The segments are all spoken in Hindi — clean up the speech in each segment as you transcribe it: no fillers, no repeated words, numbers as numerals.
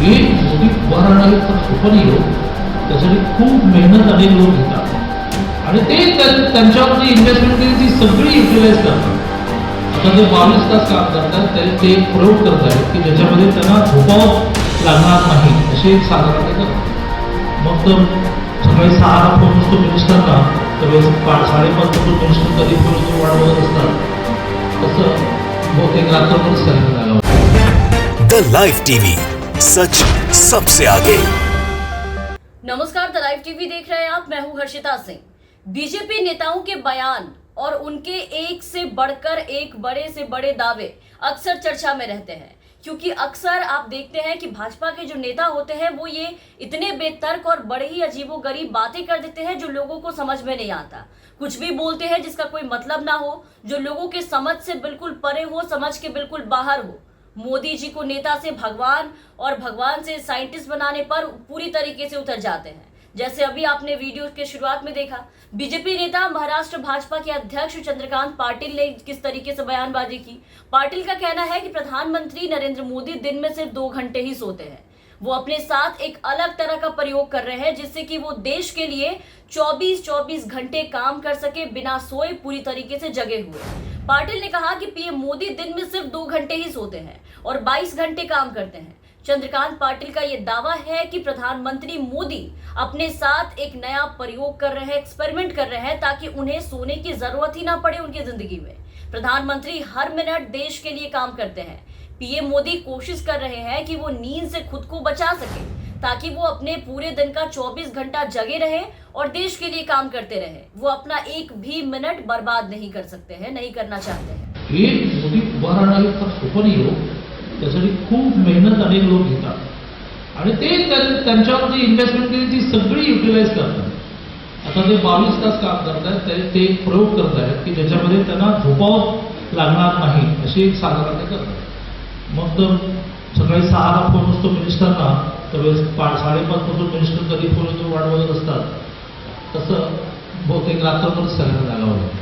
हे मोदी उभारणारे सोपं नाही हो. त्यासाठी खूप मेहनत अनेक लोक घेतात आणि ते त्यांच्यावर जी इन्व्हेस्टमेंट केली ती सगळी युटिलाइज करतात. आता जे 22 तास काम करतात ते प्रयोग करत आहेत की ज्याच्यामध्ये त्यांना झोपावं लागणार नाही असे एक साधारण ते करतात. मग तर सकाळी 6ला फोन असतो मिनिस्टरला तर 5:30 पासून मिनिस्टर कधी फोन वाट बघत असतात. तसं बहुतेक रात्रभर सगळं झालं. द लाइव टीवी, सच सबसे आगे. नमस्कार, द लाइव टीवी देख रहे हैं आप. मैं हूं हर्षिता सिंह. बीजेपी नेताओं के बयान और उनके एक से बढ़कर एक बड़े से बड़े दावे अक्सर चर्चा में रहते हैं, क्योंकि अक्सर आप देखते हैं कि भाजपा के जो नेता होते हैं वो ये इतने बेतर्क और बड़े ही अजीबोगरीब बातें कर देते हैं जो लोगों को समझ में नहीं आता. कुछ भी बोलते हैं जिसका कोई मतलब ना हो, जो लोगों के समझ से बिल्कुल परे हो, समझ के बिल्कुल बाहर हो. मोदी जी को नेता से भगवान और भगवान से साइंटिस्ट बनाने पर पूरी तरीके से उतर जाते हैं. जैसे अभी आपने वीडियो के शुरुआत में देखा, बीजेपी नेता महाराष्ट्र भाजपा के अध्यक्ष चंद्रकांत पाटिल ने किस तरीके से बयानबाजी की. पाटिल का कहना है कि प्रधानमंत्री नरेंद्र मोदी दिन में सिर्फ 2 घंटे ही सोते हैं. वो अपने साथ एक अलग तरह का प्रयोग कर रहे हैं जिससे कि वो देश के लिए 24-24 घंटे काम कर सके, बिना सोए पूरी तरीके से जगे हुए. पाटिल ने कहा कि पीएम मोदी दिन में सिर्फ 2 घंटे ही सोते हैं और 22 घंटे काम करते हैं. चंद्रकांत पाटिल का यह दावा है कि प्रधानमंत्री मोदी अपने साथ एक नया प्रयोग कर रहे हैं, एक्सपेरिमेंट कर रहे हैं, ताकि उन्हें सोने की जरूरत ही ना पड़े उनकी जिंदगी में. प्रधानमंत्री हर मिनट देश के लिए काम करते हैं. पीएम मोदी कोशिश कर रहे हैं कि वो नींद से खुद को बचा सके, ताकि वो अपने पूरे दिन का 24 घंटा जगे रहे और देश के लिए काम करते रहे. वो अपना एक भी मिनट बर्बाद नहीं कर सकते हैं, नहीं करना चाहते हैं. हे मोदी उभारणारे सोपं नाही हो. त्यासाठी खूप मेहनत अनेक लोक घेतात आणि ते त्यांच्यावर जी इन्व्हेस्टमेंट केली ती सगळी युटिलाइज करतात. आता जे 22 तास काम करतात ते प्रयोग करत आहेत की ज्याच्यामध्ये त्यांना झोपावं लागणार नाही अशी एक साधारण ते करतात. मग तर सकाळी 6ला फोन असतो मिनिस्टरला तर 5:30 पासून मिनिस्टर कधी फोन वाट बघत असतात. तसं बहुतेक रात्रभर सगळं झालं होतं.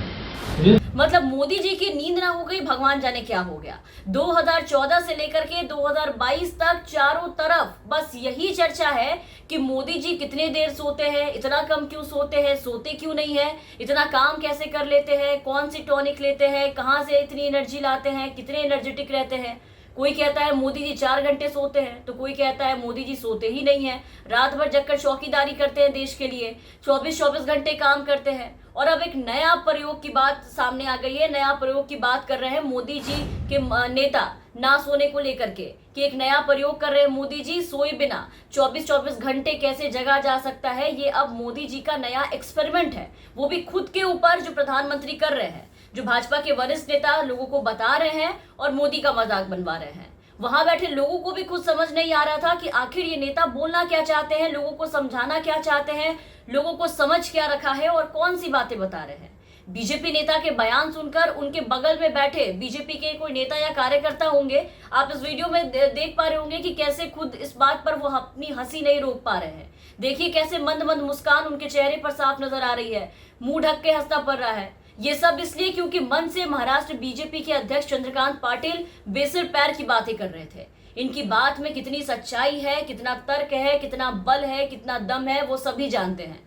मतलब मोदी जी की नींद ना हो गई, भगवान जाने क्या हो गया. 2014 से लेकर के 2022 तक चारों तरफ बस यही चर्चा है कि मोदी जी कितने देर सोते हैं, इतना कम क्यों सोते हैं, सोते क्यों नहीं है, इतना काम कैसे कर लेते हैं, कौन सी टॉनिक लेते हैं, कहां से इतनी एनर्जी लाते हैं, कितने एनर्जेटिक रहते हैं. कोई कहता है मोदी जी 4 घंटे सोते हैं, तो कोई कहता है मोदी जी सोते ही नहीं है, रात भर जगकर चौकीदारी करते हैं देश के लिए, 24-24 घंटे काम करते हैं. और अब एक नया प्रयोग की बात सामने आ गई है. नया प्रयोग की बात कर रहे हैं मोदी जी के नेता ना सोने को लेकर के, कि एक नया प्रयोग कर रहे हैं मोदी जी, सोए बिना 24-24 घंटे कैसे जगा जा सकता है. ये अब मोदी जी का नया एक्सपेरिमेंट है, वो भी खुद के ऊपर, जो प्रधानमंत्री कर रहे हैं, जो भाजपा के वरिष्ठ नेता लोगों को बता रहे हैं और मोदी का मजाक बनवा रहे हैं. वहां बैठे लोगों को भी खुद समझ नहीं आ रहा था कि आखिर ये नेता बोलना क्या चाहते हैं, लोगों को समझाना क्या चाहते हैं, लोगों को समझ क्या रखा है और कौन सी बातें बता रहे हैं. बीजेपी नेता के बयान सुनकर उनके बगल में बैठे बीजेपी के कोई नेता या कार्यकर्ता होंगे, आप इस वीडियो में देख पा रहे होंगे कि कैसे खुद इस बात पर वो अपनी हंसी नहीं रोक पा रहे हैं. देखिए कैसे मंद मंद मुस्कान उनके चेहरे पर साफ नजर आ रही है, मुंह ढक के हंसना पड़ रहा है. ये सब इसलिए क्योंकि मन से महाराष्ट्र बीजेपी के अध्यक्ष चंद्रकांत पाटिल बेसिर पैर की बातें कर रहे थे. इनकी बात में कितनी सच्चाई है, कितना तर्क है, कितना बल है, कितना दम है, वो सभी जानते हैं.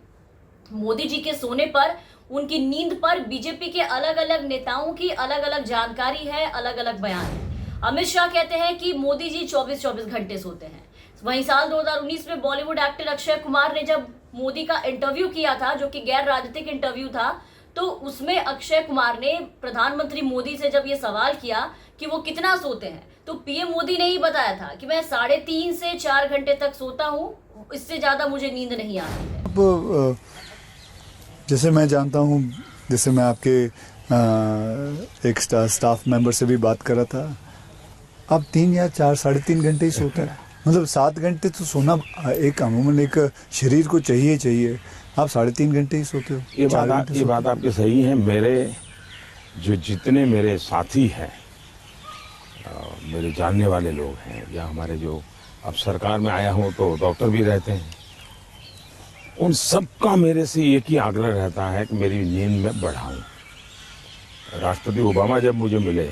मोदी जी के सोने पर, उनकी नींद पर बीजेपी के अलग अलग नेताओं की अलग अलग जानकारी है, अलग अलग बयान है. अमित शाह कहते हैं कि मोदी जी 24-24 घंटे सोते हैं. वहीं साल 2019 में बॉलीवुड एक्टर अक्षय कुमार ने जब मोदी का इंटरव्यू किया था, जो कि गैर राजनीतिक इंटरव्यू था, तो उसमें अक्षय कुमार ने प्रधानमंत्री मोदी से जब ये सवाल किया कि वो कितना सोते हैं, तो पीएम मोदी ने ही बताया था कि मैं 3.5 से 4 घंटे तक सोता हूँ, इससे ज्यादा मुझे नींद नहीं आती है. अब जैसे मैं जानता हूँ, जैसे मैं आपके एक स्टाफ मेंबर से भी बात कर रहा था, आप 3 या 4, 3.5 घंटे ही सोते हैं. मतलब 7 घंटे तो सोना एक अमूमन एक शरीर को चाहिए. आप 3.5 घंटे ही सोते हो. ये बात आपकी सही है. मेरे जो जितने मेरे साथी हैं, मेरे जानने वाले लोग हैं, या हमारे जो अब सरकार में आया हूँ तो डॉक्टर भी रहते हैं, उन सबका मेरे से एक ही आग्रह रहता है कि मेरी नींद में बढ़ाऊं. राष्ट्रपति ओबामा जब मुझे मिले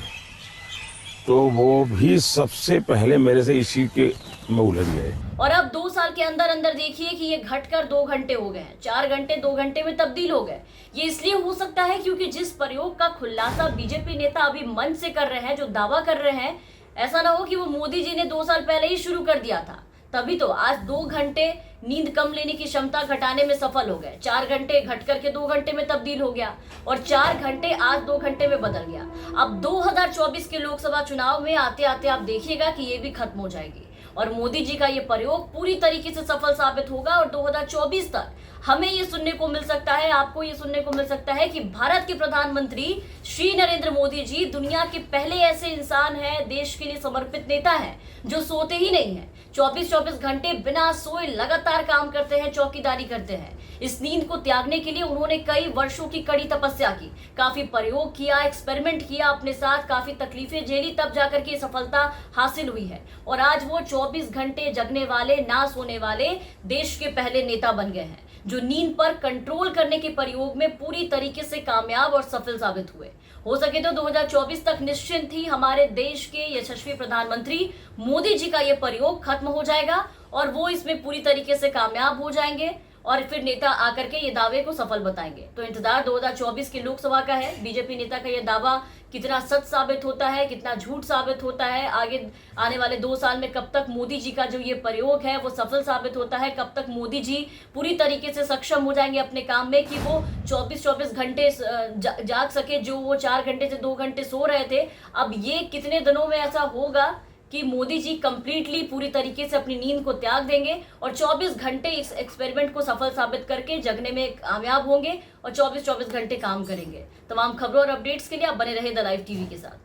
तो वो भी सबसे पहले मेरे से इसी के में उलझ गए। और अब 2 साल के अंदर अंदर देखिए कि ये घटकर 2 घंटे हो गए हैं, 4 घंटे 2 घंटे में तब्दील हो गए। ये इसलिए हो सकता है क्योंकि जिस प्रयोग का खुलासा बीजेपी नेता अभी मंच से कर रहे हैं, जो दावा कर रहे हैं, ऐसा ना हो कि वो मोदी जी ने 2 साल पहले ही शुरू कर दिया था। तभी तो आज 2 घंटे नींद कम लेने की क्षमता घटाने में सफल हो गए। 4 घंटे घट करके 2 घंटे में तब्दील हो गया और 4 घंटे आज 2 घंटे में बदल गया। अब 2024 के लोकसभा चुनाव में आते आते आप देखिएगा कि ये भी खत्म हो जाएगी और मोदी जी का ये प्रयोग पूरी तरीके से सफल साबित होगा और 2024 तक हमें ये सुनने को मिल सकता है, आपको ये सुनने को मिल सकता है कि भारत के प्रधानमंत्री श्री नरेंद्र मोदी जी दुनिया के पहले ऐसे इंसान हैं, देश के लिए समर्पित नेता हैं जो सोते ही नहीं हैं। 24-24 घंटे बिना सोए लगातार काम करते हैं, चौकीदारी करते हैं। इस नींद को त्यागने के लिए उन्होंने कई वर्षों की कड़ी तपस्या की, काफी प्रयोग किया, एक्सपेरिमेंट किया अपने साथ, काफी तकलीफें झेली, तब जाकर के सफलता हासिल हुई है। और आज वो 24 घंटे जगने वाले, ना सोने वाले देश के पहले नेता बन गए हैं, जो नींद पर कंट्रोल करने के प्रयोग में पूरी तरीके से कामयाब और सफल साबित हुए। हो सके तो 2024 तक निश्चिंत ही हमारे देश के यशस्वी प्रधानमंत्री मोदी जी का ये प्रयोग खत्म हो जाएगा और वो इसमें पूरी तरीके से कामयाब हो जाएंगे और फिर नेता आकर के ये दावे को सफल बताएंगे। तो इंतजार 2024 के लोकसभा का है। बीजेपी नेता का ये दावा कितना सच साबित होता है, कितना झूठ साबित होता है, आगे आने वाले 2 साल में कब तक मोदी जी का जो ये प्रयोग है वो सफल साबित होता है, कब तक मोदी जी पूरी तरीके से सक्षम हो जाएंगे अपने काम में कि वो 24-24 घंटे जाग सके, जो वो 4 घंटे से 2 घंटे सो रहे थे। अब ये कितने दिनों में ऐसा होगा कि मोदी जी कंप्लीटली पूरी तरीके से अपनी नींद को त्याग देंगे और 24 घंटे इस एक्सपेरिमेंट को सफल साबित करके जगने में कामयाब होंगे और 24-24 घंटे काम करेंगे। तमाम खबरों और अपडेट्स के लिए आप बने रहे द लाइव टीवी के साथ।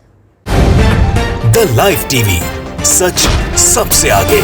द लाइव टीवी, सच सबसे आगे।